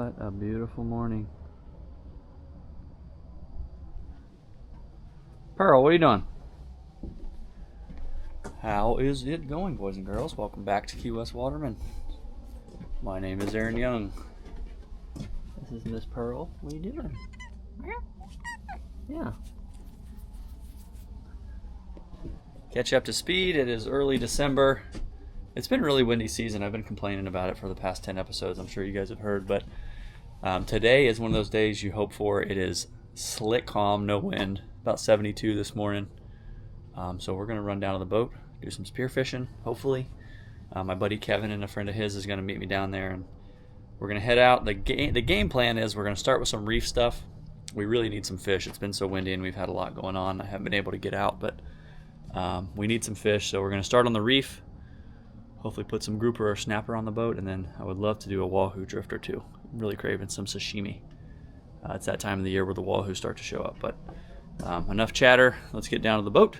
What a beautiful morning. Pearl, what are you doing? How is it going, boys and girls? Welcome back to Key West Waterman. My name is Aaron Young. This is Miss Pearl. What are you doing? Yeah. Catch up to speed. It is early December. It's been a really windy season. I've been complaining about it for the past 10 episodes. I'm sure you guys have heard, but today is one of those days you hope for. It is slick, calm, no wind. About 72 this morning. So we're going to run down to the boat, do some spear fishing, hopefully. My buddy Kevin and a friend of his is going to meet me down there, and we're going to head out. The game plan is we're going to start with some reef stuff. We really need some fish. It's been so windy and we've had a lot going on. I haven't been able to get out, but we need some fish. So we're going to start on the reef, hopefully put some grouper or snapper on the boat, and then I would love to do a wahoo drift or two. I'm really craving some sashimi. It's that time of the year where the wahoo start to show up. But enough chatter. Let's get down to the boat,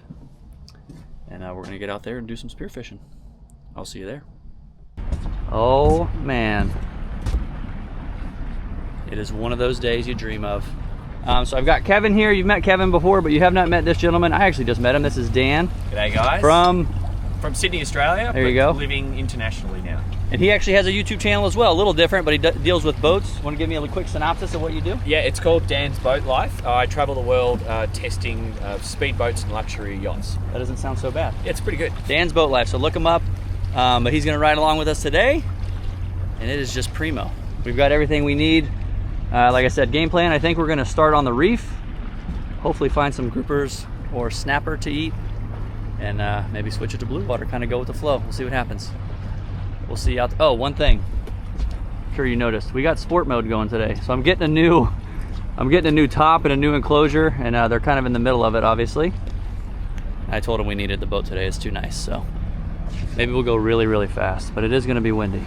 and we're going to get out there and do some spear fishing. I'll see you there. Oh man, it is one of those days you dream of. So I've got Kevin here. You've met Kevin before, but you have not met this gentleman. I actually just met him. This is Dan. G'day guys. From Sydney, Australia. There you go. Living internationally now. And he actually has a YouTube channel as well, a little different, but he deals with boats. Want to give me a quick synopsis of what you do? Yeah, it's called Dan's Boat Life. I travel the world testing speedboats and luxury yachts. That doesn't sound so bad. Yeah, it's pretty good. Dan's Boat Life, so look him up. But he's going to ride along with us today, and it is just primo. We've got everything we need. Like I said, game plan, I think we're going to start on the reef, hopefully find some groupers or snapper to eat, and maybe switch it to blue water, kind of go with the flow. We'll see what happens. We'll see out. Oh, one thing. I'm sure you noticed. We got sport mode going today. So I'm getting a new top and a new enclosure, and they're kind of in the middle of it, obviously. I told him we needed the boat today. It's too nice. So maybe we'll go really, really fast, but it is going to be windy.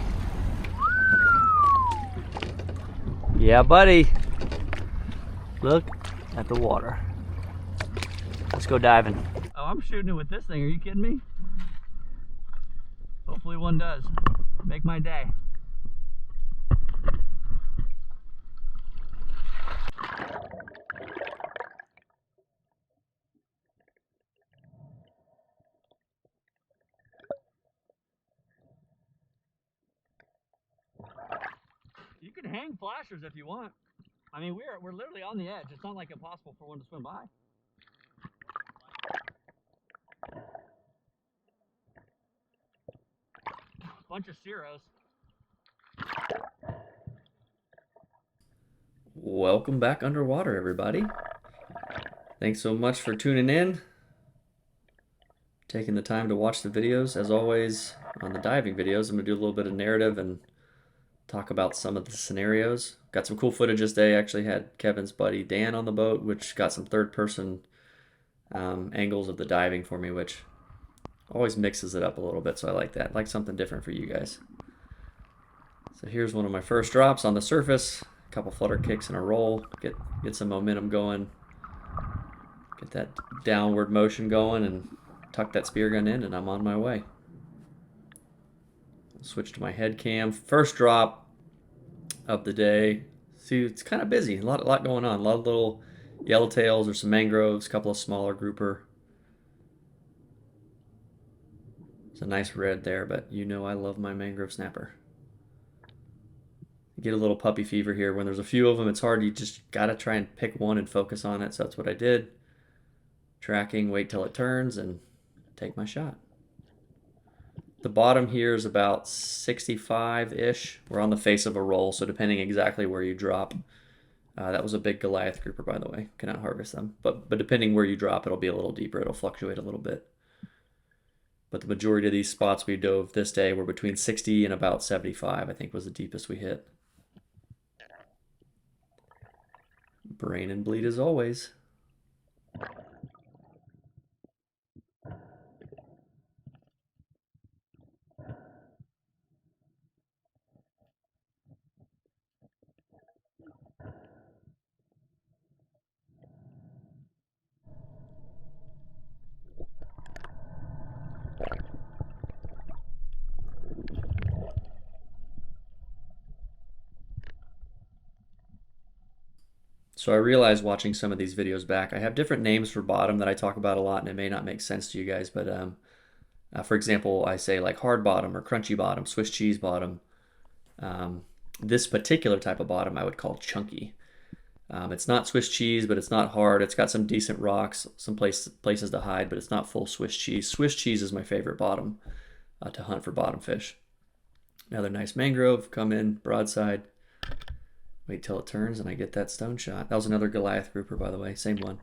Yeah, buddy. Look at the water. Let's go diving. Oh, I'm shooting it with this thing. Are you kidding me? Hopefully one does. Make my day. You can hang flashers if you want. I mean, we're literally on the edge. It's not like impossible for one to swim by. Bunch of Ceros. Welcome back underwater, everybody. Thanks so much for tuning in, taking the time to watch the videos. As always, on the diving videos, I'm going to do a little bit of narrative and talk about some of the scenarios. Got some cool footage this day. Actually had Kevin's buddy Dan on the boat, which got some third-person angles of the diving for me, which always mixes it up a little bit, so I like that. I like something different for you guys. So here's one of my first drops on the surface. A couple flutter kicks and a roll. Get some momentum going. Get that downward motion going and tuck that spear gun in, and I'm on my way. Switch to my head cam. First drop of the day. See, it's kind of busy. A lot going on. A lot of little yellowtails or some mangroves. A couple of smaller grouper. It's a nice red there, but you know I love my mangrove snapper. You get a little puppy fever here. When there's a few of them, it's hard. You just got to try and pick one and focus on it. So that's what I did. Tracking, wait till it turns, and take my shot. The bottom here is about 65-ish. We're on the face of a roll, so depending exactly where you drop. That was a big Goliath grouper, by the way. Cannot harvest them. But depending where you drop, it'll be a little deeper. It'll fluctuate a little bit. But the majority of these spots we dove this day were between 60 and about 75, I think was the deepest we hit. Brain and bleed as always. So I realized watching some of these videos back, I have different names for bottom that I talk about a lot, and it may not make sense to you guys, but for example, I say like hard bottom or crunchy bottom, Swiss cheese bottom. This particular type of bottom I would call chunky. It's not Swiss cheese, but it's not hard. It's got some decent rocks, some places to hide, but it's not full Swiss cheese. Swiss cheese is my favorite bottom to hunt for bottom fish. Another nice mangrove, come in, broadside. Wait till it turns and I get that stone shot. That was another Goliath grouper, by the way, same one.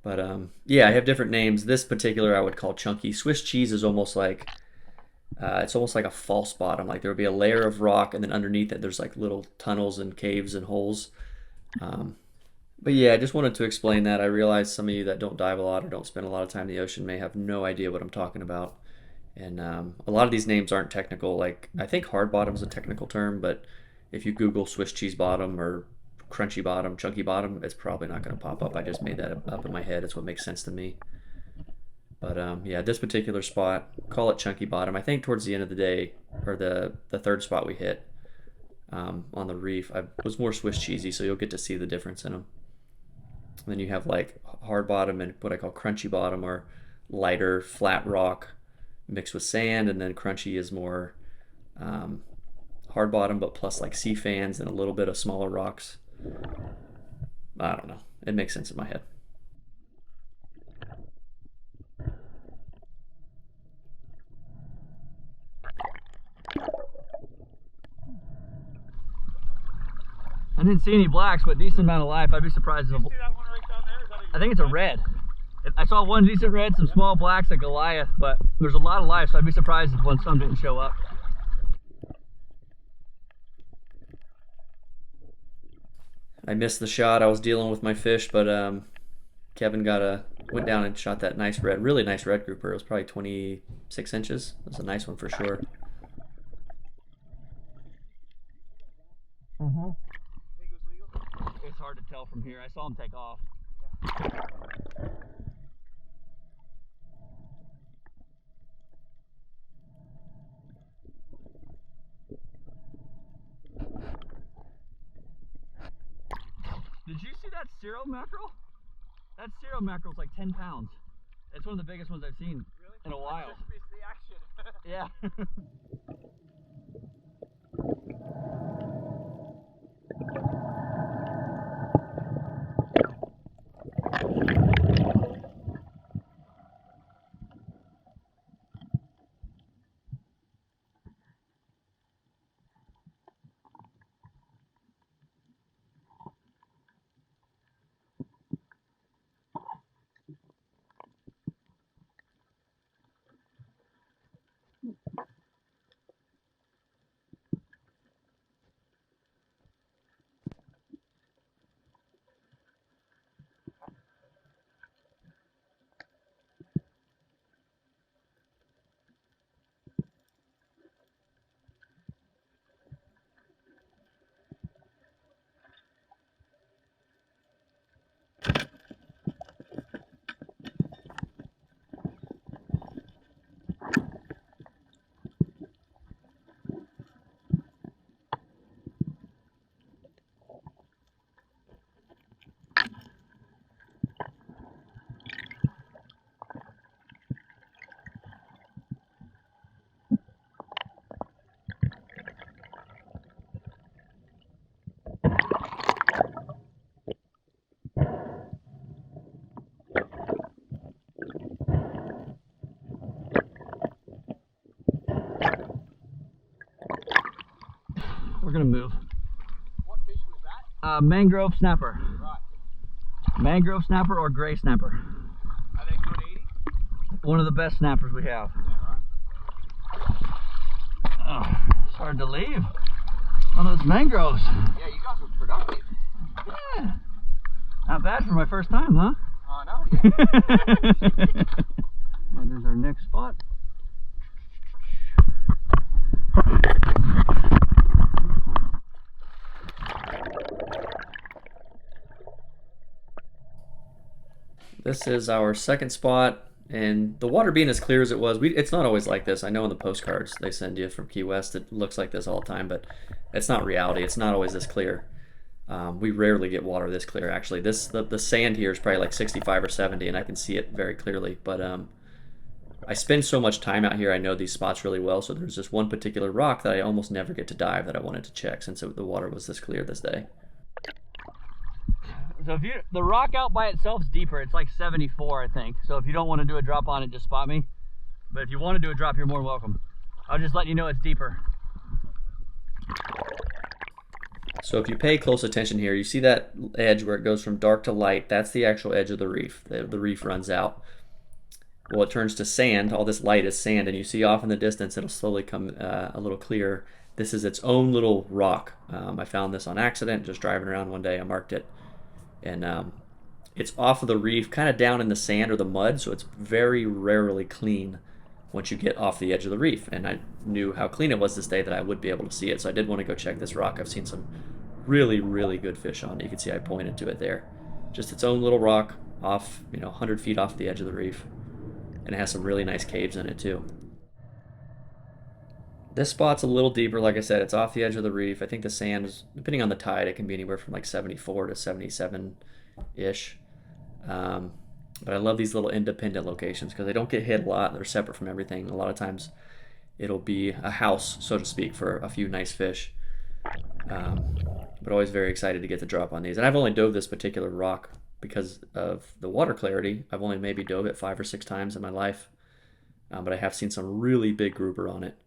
But yeah, I have different names. This particular I would call chunky. Swiss cheese is almost like, it's almost like a false bottom. Like there would be a layer of rock and then underneath it there's like little tunnels and caves and holes. But yeah, I just wanted to explain that. I realize some of you that don't dive a lot or don't spend a lot of time in the ocean may have no idea what I'm talking about. And a lot of these names aren't technical. Like I think hard bottom is a technical term, but if you Google Swiss cheese bottom or crunchy bottom, chunky bottom, it's probably not going to pop up. I just made that up in my head. It's what makes sense to me. But yeah, this particular spot, call it chunky bottom. I think towards the end of the day, or the third spot we hit on the reef, I was more Swiss cheesy, so you'll get to see the difference in them. And then you have like hard bottom and what I call crunchy bottom, or lighter flat rock mixed with sand, and then crunchy is more hard bottom but plus like sea fans and a little bit of smaller rocks. I don't know, it makes sense in my head. I didn't see any blacks, but decent amount of life. I'd be surprised if See that one right down there? Is that a I think it's a red. I saw one decent red, some small blacks, a Goliath, but there's a lot of life, so I'd be surprised if some didn't show up. I missed the shot. I was dealing with my fish, but Kevin went down and shot that nice red, really nice red grouper. It was probably 26 inches. It was a nice one for sure. Mm-hmm. think it was legal? It's hard to tell from here. I saw him take off. Did you see that Cero mackerel? That Cero mackerel is like 10 pounds. It's one of the biggest ones I've seen in a while. I just missed the action. Yeah. We're gonna move. What fish was that? Mangrove snapper. Right. Mangrove snapper or gray snapper. Are they good eating? One of the best snappers we have. Yeah, right. Oh, it's hard to leave. One of those mangroves. Yeah, you guys were productive. Yeah. Not bad for my first time, huh? I know, yeah. And there's our next spot. This is our second spot, and the water being as clear as it was, it's not always like this. I know in the postcards they send you from Key West, it looks like this all the time, but it's not reality. It's not always this clear. We rarely get water this clear, actually. The sand here is probably like 65 or 70, and I can see it very clearly. But I spend so much time out here, I know these spots really well. So there's this one particular rock that I almost never get to dive that I wanted to check since the water was this clear this day. So if the rock out by itself is deeper, it's like 74, I think. So if you don't want to do a drop on it, just spot me. But if you want to do a drop, you're more than welcome. I'll just let you know it's deeper. So if you pay close attention here, you see that edge where it goes from dark to light. That's the actual edge of the reef. The reef runs out. Well, it turns to sand. All this light is sand, and you see off in the distance, it'll slowly come a little clearer. This is its own little rock. I found this on accident, just driving around one day. I marked it, and it's off of the reef, kind of down in the sand or the mud, so it's very rarely clean once you get off the edge of the reef. And I knew how clean it was this day that I would be able to see it, so I did want to go check this rock. I've seen some really, really good fish on it. You can see I pointed to it there. Just its own little rock off, 100 feet off the edge of the reef. And it has some really nice caves in it too. This spot's a little deeper. Like I said, it's off the edge of the reef. I think the sand is, depending on the tide, it can be anywhere from like 74 to 77-ish. But I love these little independent locations because they don't get hit a lot. They're separate from everything. A lot of times it'll be a house, so to speak, for a few nice fish. But always very excited to get the drop on these. And I've only dove this particular rock because of the water clarity. I've only maybe dove it 5 or 6 times in my life. But I have seen some really big grouper on it.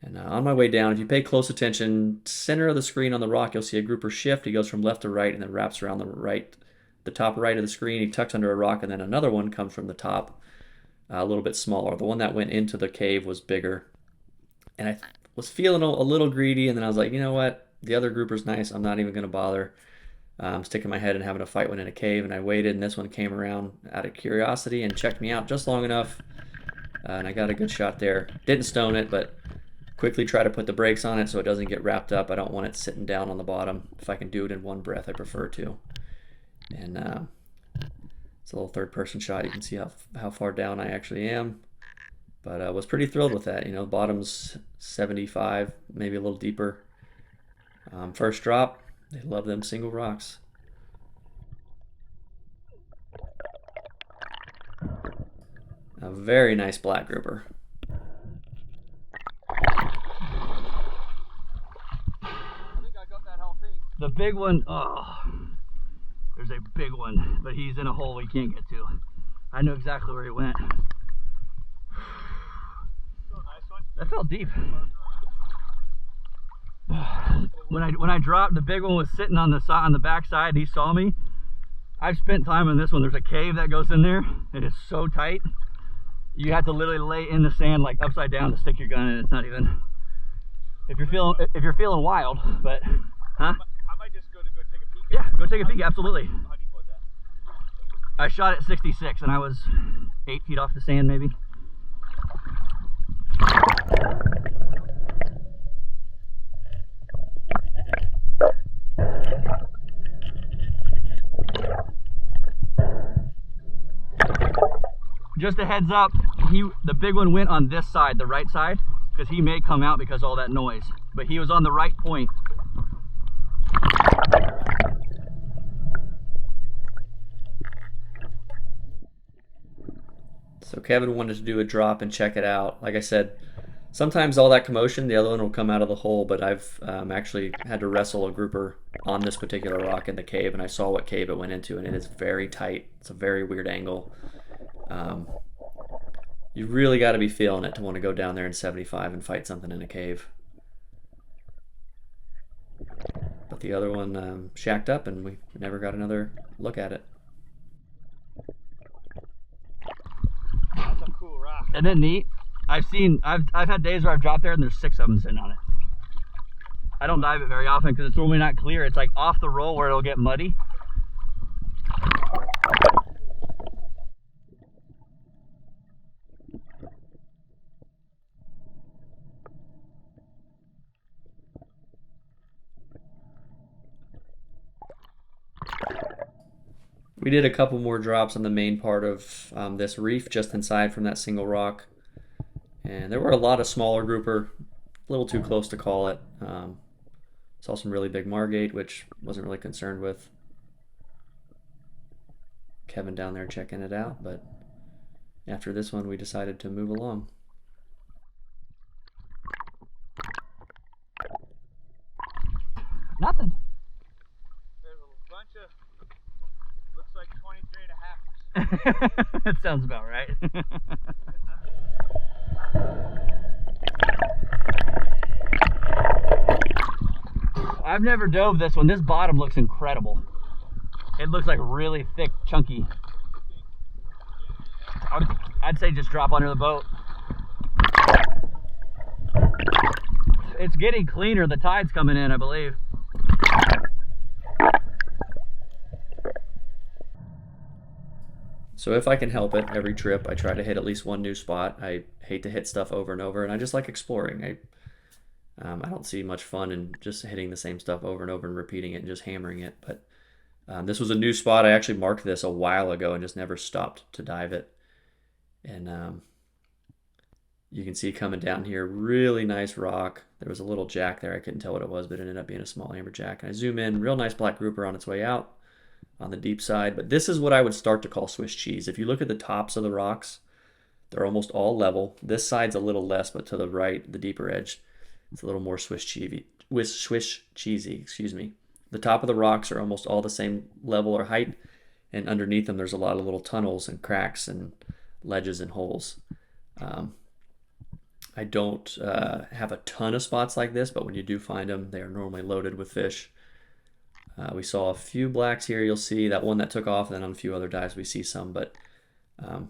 And on my way down, if you pay close attention, center of the screen on the rock, you'll see a grouper shift. He goes from left to right and then wraps around the top right of the screen. He tucks under a rock, and then another one comes from the top, a little bit smaller. The one that went into the cave was bigger. And I was feeling a little greedy, and then I was like, you know what? The other grouper's nice. I'm not even going to bother sticking my head and having a fight one in a cave. And I waited, and this one came around out of curiosity and checked me out just long enough. And I got a good shot there. Didn't stone it, but quickly try to put the brakes on it so it doesn't get wrapped up. I don't want it sitting down on the bottom. If I can do it in one breath, I prefer to. And it's a little third-person shot. You can see how far down I actually am. But I was pretty thrilled with that. The bottom's 75, maybe a little deeper. First drop, they love them single rocks. A very nice black grouper. The big one, there's a big one, but he's in a hole we can't get to. I know exactly where he went. That felt deep. When I dropped, the big one was sitting on the back side. He saw me. I've spent time on this one. There's a cave that goes in there. It is so tight. You have to literally lay in the sand like upside down to stick your gun in. It's not even. If you're feeling wild, but huh? I might just go take a peek. Yeah, go take a peek. Absolutely. How deep was that? I shot at 66 and I was 8 feet off the sand maybe. Just a heads up, the big one went on this side, the right side, because he may come out because of all that noise. But he was on the right point. So Kevin wanted to do a drop and check it out. Like I said, sometimes all that commotion, the other one will come out of the hole, but I've actually had to wrestle a grouper on this particular rock in the cave, and I saw what cave it went into, and it is very tight. It's a very weird angle. You really got to be feeling it to want to go down there in 75 and fight something in a cave. But the other one shacked up, and we never got another look at it. That's a cool rock. Isn't it neat? I've had days where I've dropped there and there's 6 of them sitting on it. I don't dive it very often because it's normally not clear. It's like off the roll where it'll get muddy. We did a couple more drops on the main part of this reef, just inside from that single rock. And there were a lot of smaller grouper, a little too close to call it. Some Saw some really big margate, which wasn't really concerned with. Kevin down there checking it out, but after this one, we decided to move along. Nothing. There's a bunch of, looks like 23 and a half. That sounds about right. I've never dove this one. This bottom looks incredible. It looks like really thick, chunky. I'd say just drop under the boat. It's getting cleaner. The tide's coming in, I believe. So if I can help it, every trip I try to hit at least one new spot. I hate to hit stuff over and over, and I just like exploring. I don't see much fun in just hitting the same stuff over and over and repeating it and just hammering it. But this was a new spot. I actually marked this a while ago and just never stopped to dive it. And you can see coming down here, really nice rock. There was a little jack there. I couldn't tell what it was, but it ended up being a small amberjack. And I zoom in, real nice black grouper on its way out on the deep side. But this is what I would start to call Swiss cheese. If you look at the tops of the rocks, they're almost all level. This side's a little less, but to the right, the deeper edge, it's a little more Swiss cheesy, excuse me. The top of the rocks are almost all the same level or height, and underneath them there's a lot of little tunnels and cracks and ledges and holes. I don't have a ton of spots like this, but when you do find them, they are normally loaded with fish. We saw a few blacks here. You'll see that one that took off, and then on a few other dives we see some, but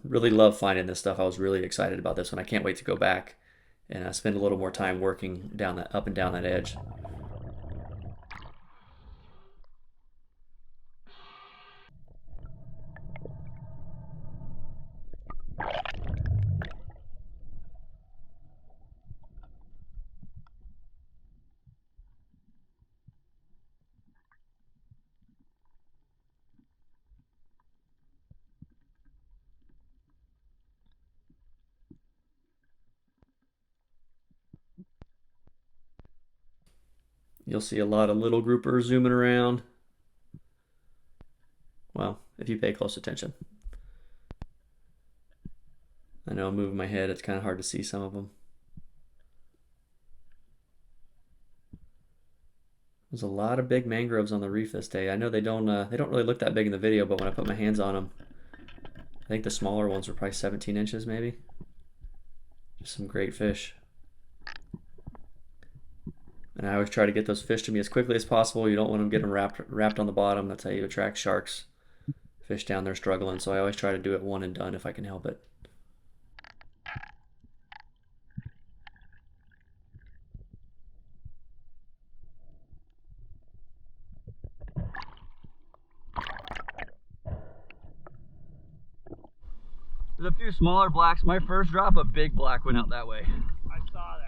really love finding this stuff. I was really excited about this one. I can't wait to go back and spend a little more time working down that, up and down that edge. You'll see a lot of little groupers zooming around. Well, if you pay close attention. I know I'm moving my head, it's kind of hard to see some of them. There's a lot of big mangroves on the reef this day. I know they don't really look that big in the video, but when I put my hands on them, I think the smaller ones were probably 17 inches maybe. Just some great fish. And I always try to get those fish to me as quickly as possible. You don't want them getting wrapped on the bottom. That's how you attract sharks. Fish down there struggling, so I always try to do it one and done if I can help it. There's a few smaller blacks. My first drop, a big black went out that way. I saw that.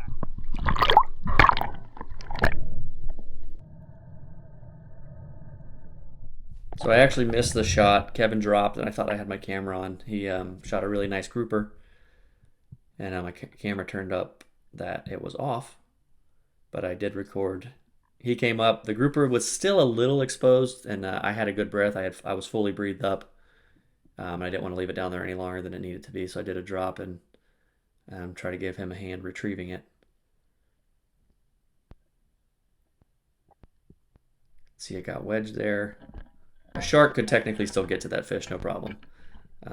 So I actually missed the shot. Kevin dropped, and I thought I had my camera on. He shot a really nice grouper, and my camera turned up that it was off, but I did record. He came up. The grouper was still a little exposed, and I had a good breath. I was fully breathed up. I didn't want to leave it down there any longer than it needed to be, so I did a drop and try to give him a hand retrieving it. See, it got wedged there. A shark could technically still get to that fish, no problem.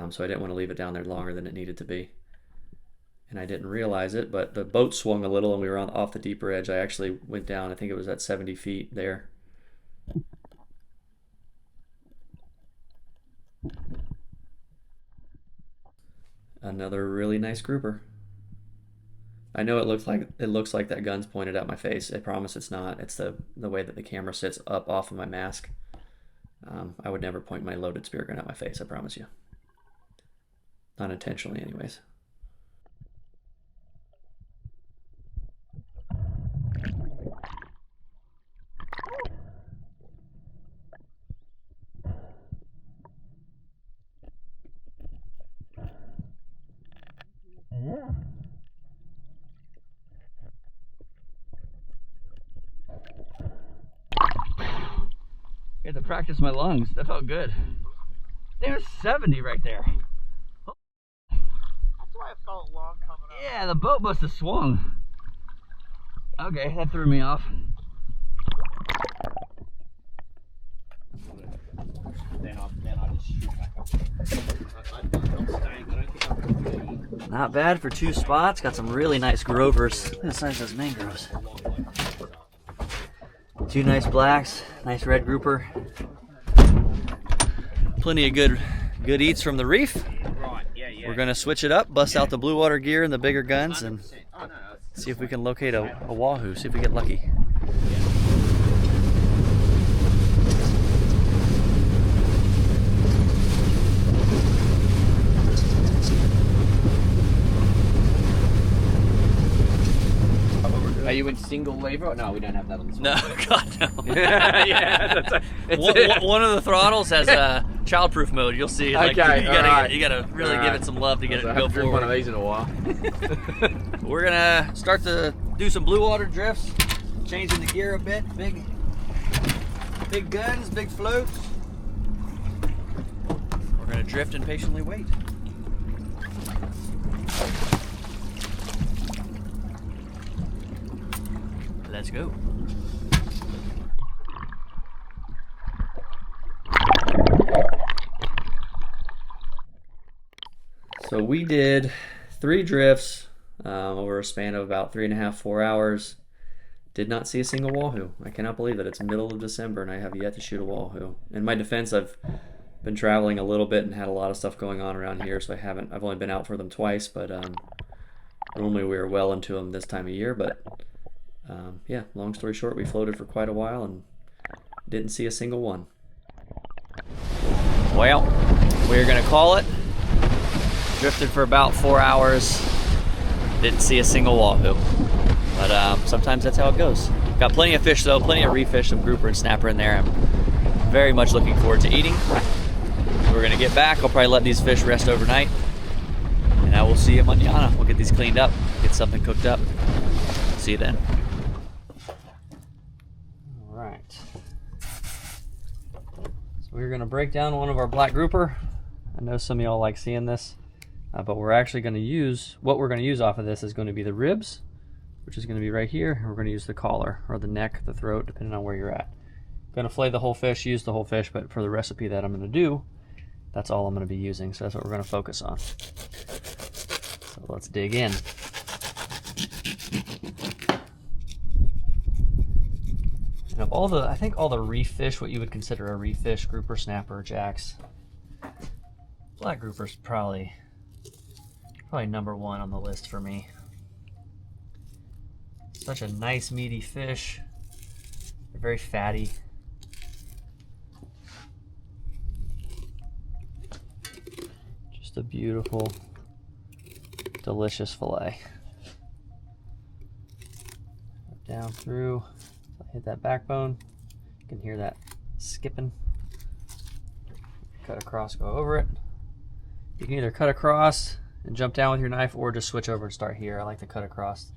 So I didn't want to leave it down there longer than it needed to be. And I didn't realize it, but the boat swung a little and we were off the deeper edge. I actually went down, I think it was at 70 feet there. Another really nice grouper. I know it looks like that gun's pointed at my face. I promise it's not. It's the way that the camera sits up off of my mask. I would never point my loaded spear gun at my face, I promise you. Not intentionally anyways. Yeah. practice my lungs. That felt good. There's 70 right there. That's why it felt long coming up. Yeah, the boat must have swung. Okay, that threw me off. Then I just shoot back up. I'm staying. I don't think I'm Not bad for 2 spots. Got some really nice grovers. Look at the size of those mangroves. 2 nice blacks, nice red grouper. Plenty of good eats from the reef. right. Yeah. We're gonna switch it up, bust out the blue water gear and the bigger guns, and see if we can locate a wahoo. See if we get lucky. Are you in single lever? No, we don't have that on this one. No, God no. Yeah, One of the throttles has a childproof mode. You'll see. Like, Okay, you gotta really give it some love to get it to go driven one of forward. these in a while. We're gonna start to do some blue water drifts, changing the gear a bit. Big guns, big floats. We're gonna drift and patiently wait. Let's go. So we did 3 drifts over a span of about 3.5–4 hours. Did not see a single wahoo. I cannot believe it. It's middle of December and I have yet to shoot a wahoo. In my defense, I've been traveling a little bit and had a lot of stuff going on around here, so I've only been out for them twice, but normally we are well into them this time of year. But yeah, long story short, we floated for quite a while and didn't see a single one. Well, we're gonna call it. Drifted for about 4 hours. Didn't see a single wahoo. But sometimes that's how it goes. Got plenty of fish though, plenty of reef fish, some grouper and snapper in there. I'm very much looking forward to eating. We're gonna get back. I'll probably let these fish rest overnight. And I will see you mañana. We'll get these cleaned up, get something cooked up. See you then. All right. So we're gonna break down one of our black grouper. I know some of y'all like seeing this, but we're actually gonna use, what we're gonna use off of this is gonna be the ribs, which is gonna be right here. And we're gonna use the collar or the neck, the throat, depending on where you're at. Gonna fillet the whole fish, use the whole fish, but for the recipe that I'm gonna do, that's all I'm gonna be using. So that's what we're gonna focus on. So let's dig in. And of all the, I think all the reef fish, what you would consider a reef fish, grouper, snapper, jacks, black grouper's probably number 1 on the list for me. Such a nice meaty fish. They're very fatty. Just a beautiful, delicious fillet. Down through, hit that backbone. You can hear that skipping. Cut across, go over it. You can either cut across and jump down with your knife or just switch over and start here. I like to cut across.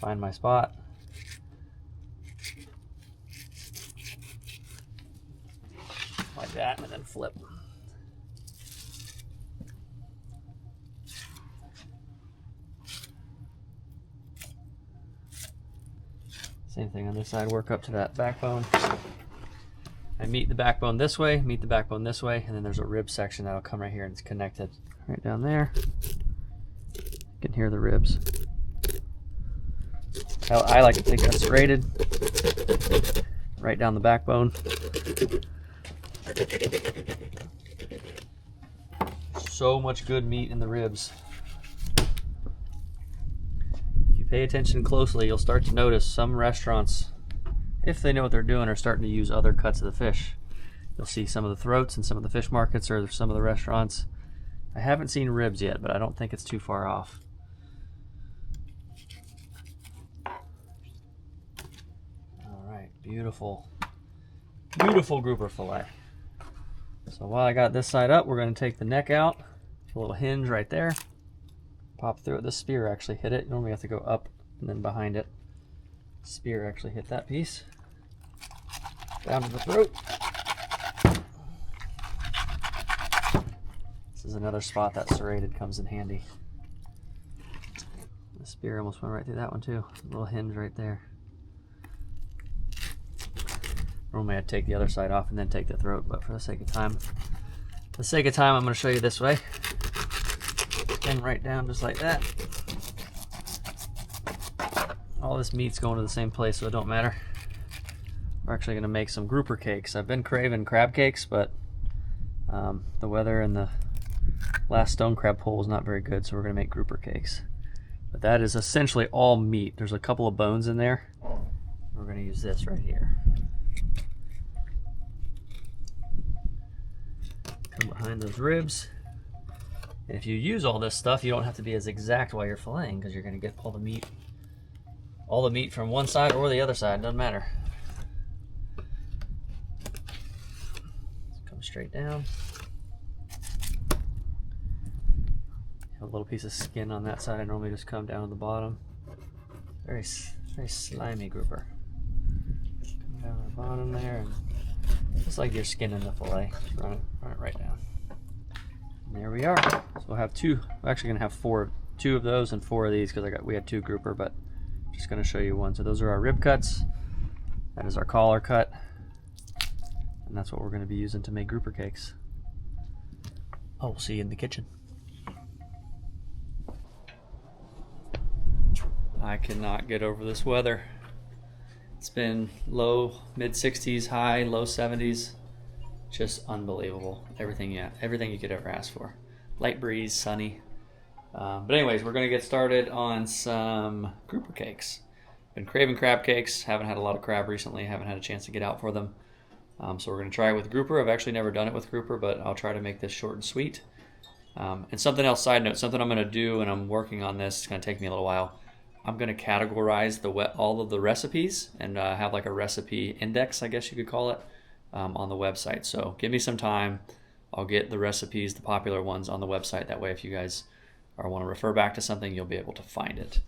Find my spot. Like that, and then flip. Same thing on this side, work up to that backbone. I meet the backbone this way, meet the backbone this way, and then there's a rib section that'll come right here and it's connected right down there. You can hear the ribs. I like to think that's serrated right down the backbone. So much good meat in the ribs. If you pay attention closely, you'll start to notice some restaurants, if they know what they're doing, are starting to use other cuts of the fish. You'll see some of the throats in some of the fish markets or some of the restaurants. I haven't seen ribs yet, but I don't think it's too far off. All right, beautiful, beautiful grouper fillet. So while I got this side up, we're going to take the neck out. A little hinge right there. Pop through it. The spear actually hit it. Normally you have to go up and then behind it. Spear actually hit that piece. Down to the throat. This is another spot that serrated comes in handy. The spear almost went right through that one too. A little hinge right there. Normally I'd take the other side off and then take the throat, but for the sake of time, I'm going to show you this way. Spin right down just like that. All this meat's going to the same place, so it don't matter. We're actually going to make some grouper cakes. I've been craving crab cakes, but the weather and the last stone crab pull was not very good, so we're going to make grouper cakes. But that is essentially all meat. There's a couple of bones in there. We're going to use this right here. Come behind those ribs. And if you use all this stuff, you don't have to be as exact while you're filleting, because you're going to get all the meat from one side or the other side. Doesn't matter. Come straight down. Have a little piece of skin on that side. I normally just come down to the bottom. Very slimy grouper. Come down to the bottom there, and just like you're skinning the fillet, just run it right down. And there we are. So we'll have two. We're actually gonna have two of those and 4 of these because we had 2 grouper, but I'm just gonna show you one. So those are our rib cuts. That is our collar cut, and that's what we're gonna be using to make grouper cakes. Oh, we'll see you in the kitchen. I cannot get over this weather. It's been low, mid 60s, high, low 70s. Just unbelievable. Everything you could ever ask for. Light breeze, sunny. But anyways, we're gonna get started on some grouper cakes. Been craving crab cakes. Haven't had a lot of crab recently. Haven't had a chance to get out for them. So we're gonna try it with grouper. I've actually never done it with grouper, but I'll try to make this short and sweet. And something else, side note, something I'm gonna do, and I'm working on this. It's gonna take me a little while. I'm going to categorize all of the recipes and have like a recipe index, I guess you could call it, on the website. So give me some time. I'll get the recipes, the popular ones, on the website. That way if you guys want to refer back to something, you'll be able to find it.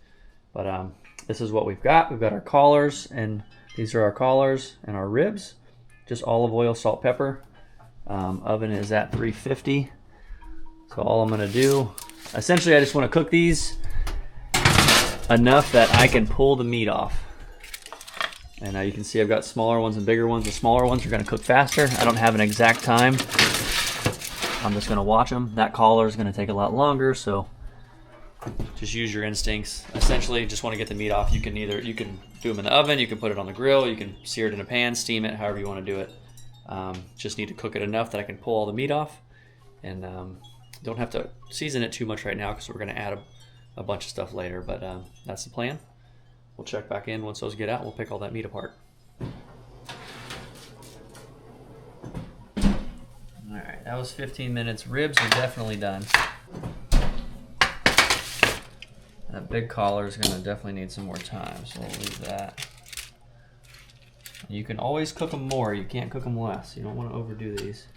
But this is what we've got. We've got our collars, and these are our collars and our ribs. Just olive oil, salt, pepper. Oven is at 350. So all I'm going to do, essentially I just want to cook these enough that I can pull the meat off. And you can see I've got smaller ones and bigger ones. The smaller ones are going to cook faster. I don't have an exact time. I'm just going to watch them. That collar is going to take a lot longer, so just use your instincts. Essentially, just want to get the meat off. You can do them in the oven, you can put it on the grill, you can sear it in a pan, steam it, however you want to do it. Just need to cook it enough that I can pull all the meat off, and don't have to season it too much right now because we're going to add a bunch of stuff later, but that's the plan. We'll check back in once those get out. We'll pick all that meat apart. Alright, that was 15 minutes. Ribs are definitely done. That big collar is going to definitely need some more time, so we'll leave that. You can always cook them more. You can't cook them less. You don't want to overdo these.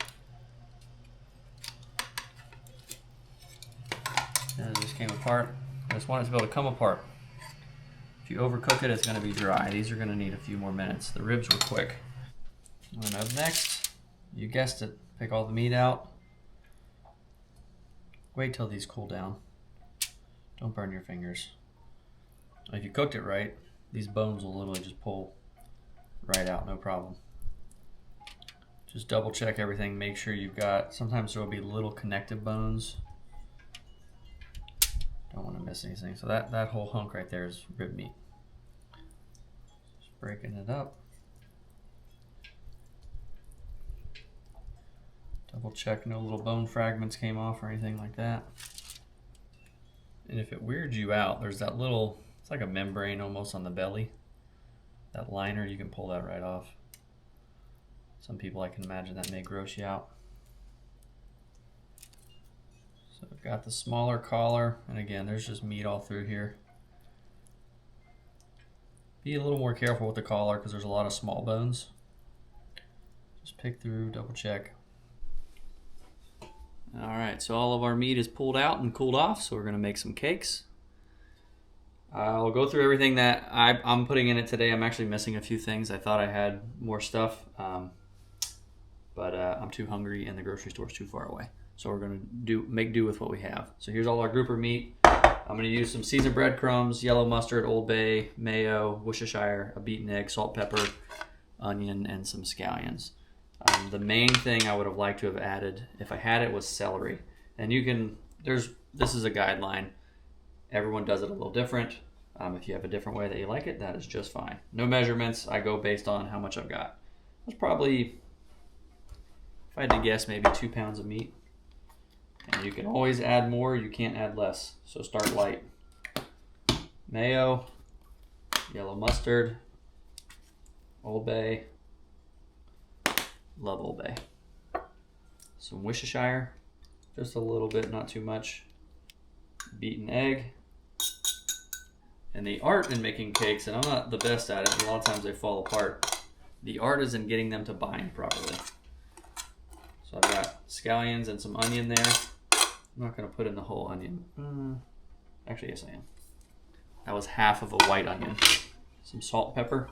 And it just came apart. I just want it to be able to come apart. If you overcook it, it's going to be dry. These are going to need a few more minutes. The ribs were quick. And up next, you guessed it, pick all the meat out. Wait till these cool down. Don't burn your fingers. If you cooked it right, these bones will literally just pull right out, no problem. Just double check everything, make sure you've got, sometimes there will be little connective bones. Don't want to miss anything. So that whole hunk right there is rib meat. Just breaking it up. Double check no little bone fragments came off or anything like that. And if it weirds you out, there's that little, it's like a membrane almost on the belly. That liner, you can pull that right off. Some people, I can imagine, that may gross you out. So I've got the smaller collar, and again, there's just meat all through here. Be a little more careful with the collar because there's a lot of small bones. Just pick through, double check. All right, so all of our meat is pulled out and cooled off, so we're gonna make some cakes. I'll go through everything that I'm putting in it today. I'm actually missing a few things. I thought I had more stuff, but I'm too hungry and the grocery store's too far away. So we're going to make do with what we have. So here's all our grouper meat. I'm going to use some seasoned breadcrumbs, yellow mustard, Old Bay, mayo, Worcestershire, a beaten egg, salt, pepper, onion, and some scallions. The main thing I would have liked to have added, if I had it, was celery. And you can, this is a guideline. Everyone does it a little different. If you have a different way that you like it, that is just fine. No measurements. I go based on how much I've got. That's probably, if I had to guess, maybe 2 pounds of meat. And you can always add more. You can't add less. So start light. Mayo, yellow mustard, Old Bay. Love Old Bay. Some Worcestershire, just a little bit, not too much. Beaten egg. And the art in making cakes, and I'm not the best at it, a lot of times they fall apart. The art is in getting them to bind properly. So I've got scallions and some onion there. I'm not going to put in the whole onion. Actually, yes I am. That was half of a white onion. Some salt, pepper.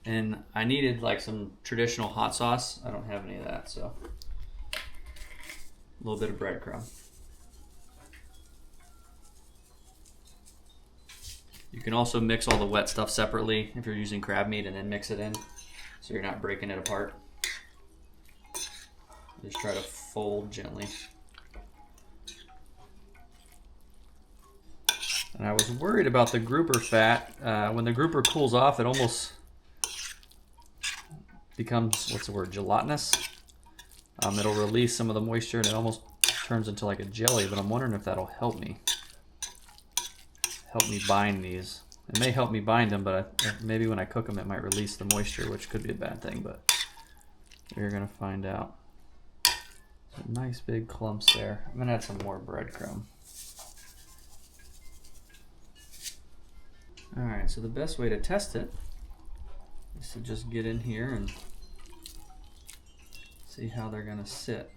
And I needed like some traditional hot sauce. I don't have any of that, so a little bit of breadcrumb. You can also mix all the wet stuff separately if you're using crab meat and then mix it in so you're not breaking it apart. Just try to fold gently. And I was worried about the grouper fat. When the grouper cools off, it almost becomes, what's the word, gelatinous. It'll release some of the moisture and it almost turns into like a jelly, but I'm wondering if that'll help me bind these. It may help me bind them, but maybe when I cook them it might release the moisture, which could be a bad thing, but we're gonna find out. Some nice big clumps there. I'm gonna add some more breadcrumb. Alright, so the best way to test it is to just get in here and see how they're gonna sit.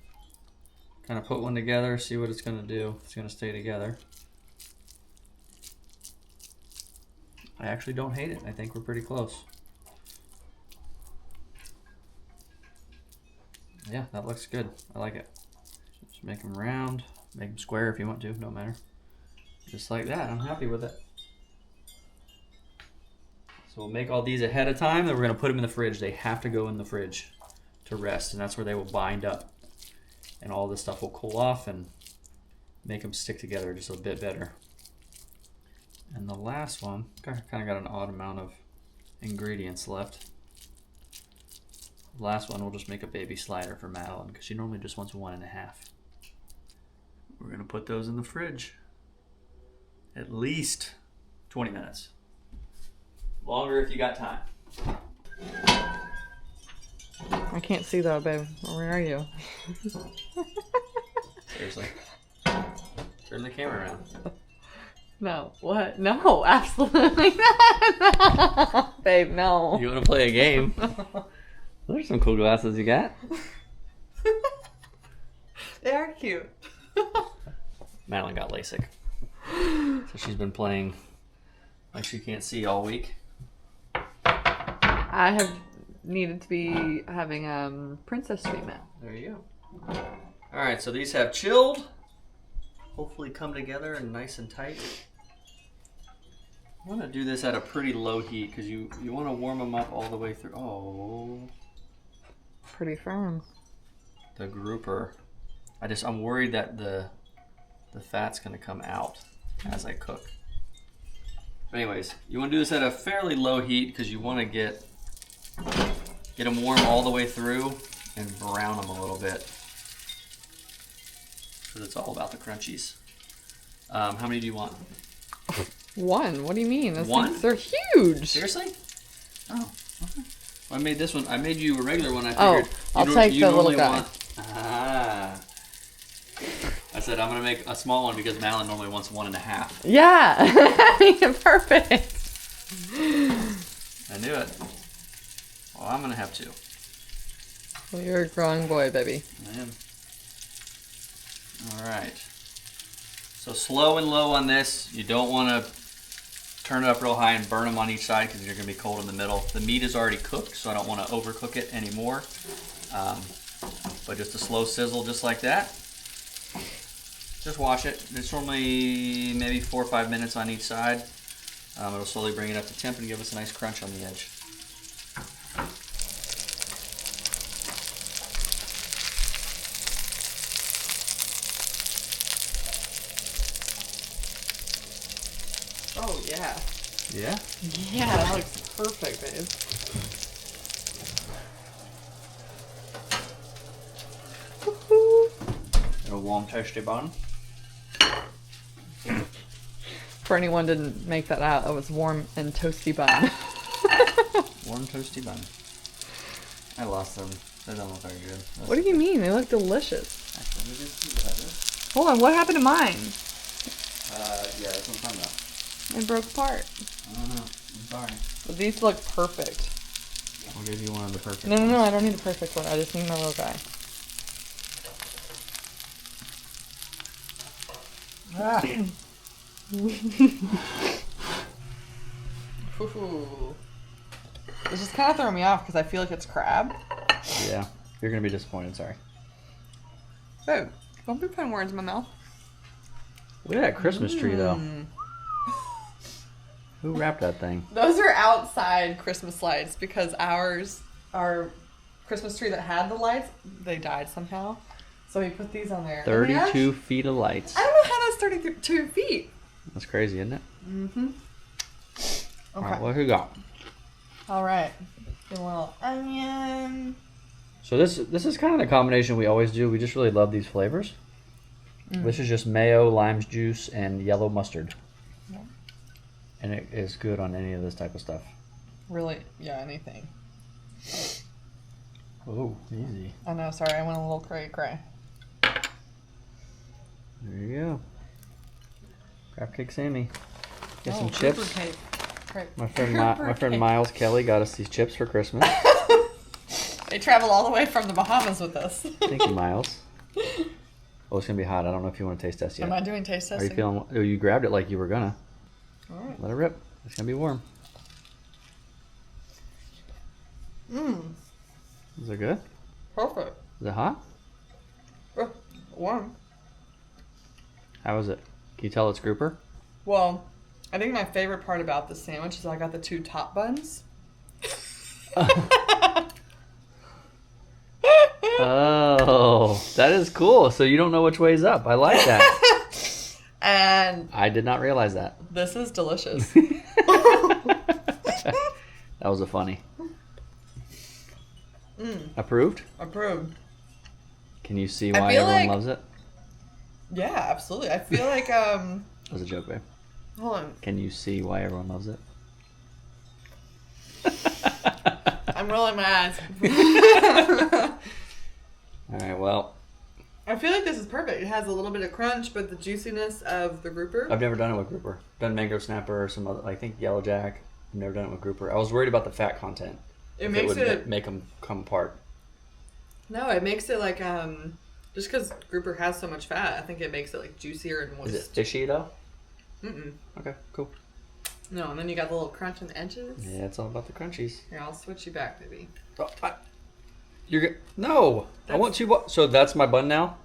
Kind of put one together, see what it's gonna do. It's gonna stay together. I actually don't hate it. I think we're pretty close. Yeah, that looks good. I like it. Just make them round, make them square if you want to, don't matter. Just like that, I'm happy with it. So we'll make all these ahead of time, then we're gonna put them in the fridge. They have to go in the fridge to rest, and that's where they will bind up. And all this stuff will cool off and make them stick together just a bit better. And the last one, kind of got an odd amount of ingredients left. The last one, we'll just make a baby slider for Madeleine because she normally just wants 1.5. We're gonna put those in the fridge. At least 20 minutes. Longer if you got time. I can't see though, babe. Where are you? Seriously. Turn the camera around. No, what? No, absolutely not. No. Babe, no. You want to play a game? There's some cool glasses you got. They are cute. Madeleine got LASIK. So she's been playing like she can't see all week. I have needed to be having princess treatment. There you go. Alright, so these have chilled. Hopefully come together and nice and tight. I want to do this at a pretty low heat because you want to warm them up all the way through. Oh. Pretty firm. The grouper. I'm worried that the fat's going to come out as I cook. But anyways, you want to do this at a fairly low heat because you want to get them warm all the way through and brown them a little bit. Because it's all about the crunchies. How many do you want? One? What do you mean? Those One? things, they're huge. Seriously? Oh, okay. Well, I made this one. I made you a regular one. I figured I'll take the little guy. I said I'm gonna make a small one because Madeleine normally wants 1.5. Yeah. Perfect. I knew it. Well, I'm gonna have 2. Well, you're a growing boy, baby. I am. All right. So slow and low on this. You don't want to turn it up real high and burn them on each side because you're going to be cold in the middle. The meat is already cooked, so I don't want to overcook it anymore. But just a slow sizzle just like that. Just watch it. It's normally maybe 4 or 5 minutes on each side. It'll slowly bring it up to temp and give us a nice crunch on the edge. Oh, yeah. Yeah? Yeah, that looks perfect, babe. A warm toasty bun. For anyone who didn't make that out, it was warm and toasty bun. Warm toasty bun. I lost them. They don't look very good. What do you mean? They look delicious. Actually, let me just see what I did. Hold on, what happened to mine? Yeah, that's what I'm talking about. It broke apart. I don't know. I'm sorry. But these look perfect. I'll give you one of the perfect No, ones. I don't need the perfect one. I just need my little guy. Ooh. This is kind of throwing me off because I feel like it's crab. Yeah, you're gonna be disappointed. Sorry. Oh, don't be putting words in my mouth. Look at that Christmas tree, though. Who wrapped that thing? Those are outside Christmas lights because our Christmas tree that had the lights, they died somehow. So we put these on there. 32 feet of lights. I don't know how that's 32 feet. That's crazy, isn't it? Mm-hmm. All Okay. right, what who got? All right. Get a little onion. So this is kind of the combination we always do. We just really love these flavors. This is just mayo, lime juice, and yellow mustard. Yeah. And it is good on any of this type of stuff. Really? Yeah, anything. Oh, easy. I know, sorry, I went a little cray-cray. There you go. Crab cake Sammy. Get some grouper chips. cake. Great. My friend Grouper cake. Miles Kelly got us these chips for Christmas. They traveled all the way from the Bahamas with us. Thank you, Miles. Oh, it's gonna be hot. I don't know if you want to taste test yet. Am I doing taste Are testing? you feeling? Oh, you grabbed it like you were gonna. All right. Let it rip. It's gonna be warm. Is it good? Perfect. Is it hot? Warm. How is it? Can you tell it's grouper? Well, I think my favorite part about the sandwich is I got the 2 top buns. Oh, that is cool. So you don't know which way is up. I like that. And I did not realize that. this is delicious. That was a funny. Approved? Approved. Can you see I why feel everyone like- loves it? Yeah, absolutely. I feel like, That was a joke, babe. hold on. Can you see why everyone loves it? I'm rolling my eyes. All right, well, I feel like this is perfect. It has a little bit of crunch, but the juiciness of the grouper. I've never done it with grouper. Done mango snapper or some other, I think yellow jack. I've never done it with grouper. I was worried about the fat content. It If makes would it. make them come apart. No, it makes it like just because grouper has so much fat, I think it makes it like juicier and moist. Is it fishy though? Mm-mm. Okay, cool. No, and then you got the little crunch on the edges. Yeah, it's all about the crunchies. Here, I'll switch you back, baby. Oh, you're good. No, I want 2 buns. So that's my bun now.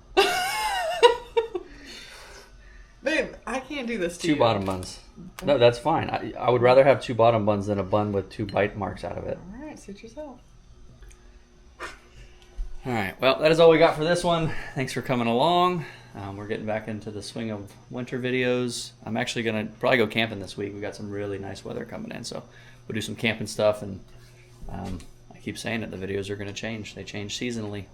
Babe, I can't do this to 2 you. bottom buns. No, that's fine. I would rather have 2 bottom buns than a bun with 2 bite marks out of it. All right, suit yourself. All right. Well, that is all we got for this one. Thanks for coming along. We're getting back into the swing of winter videos. I'm actually going to probably go camping this week. We got some really nice weather coming in, so we'll do some camping stuff. And I keep saying it, the videos are going to change. They change seasonally.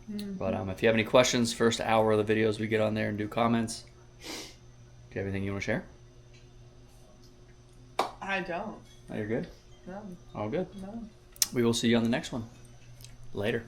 But if you have any questions, first hour of the videos we get on there and do comments. Do you have anything you want to share? I don't. Oh, you're good? No. All good. No. We will see you on the next one. Later.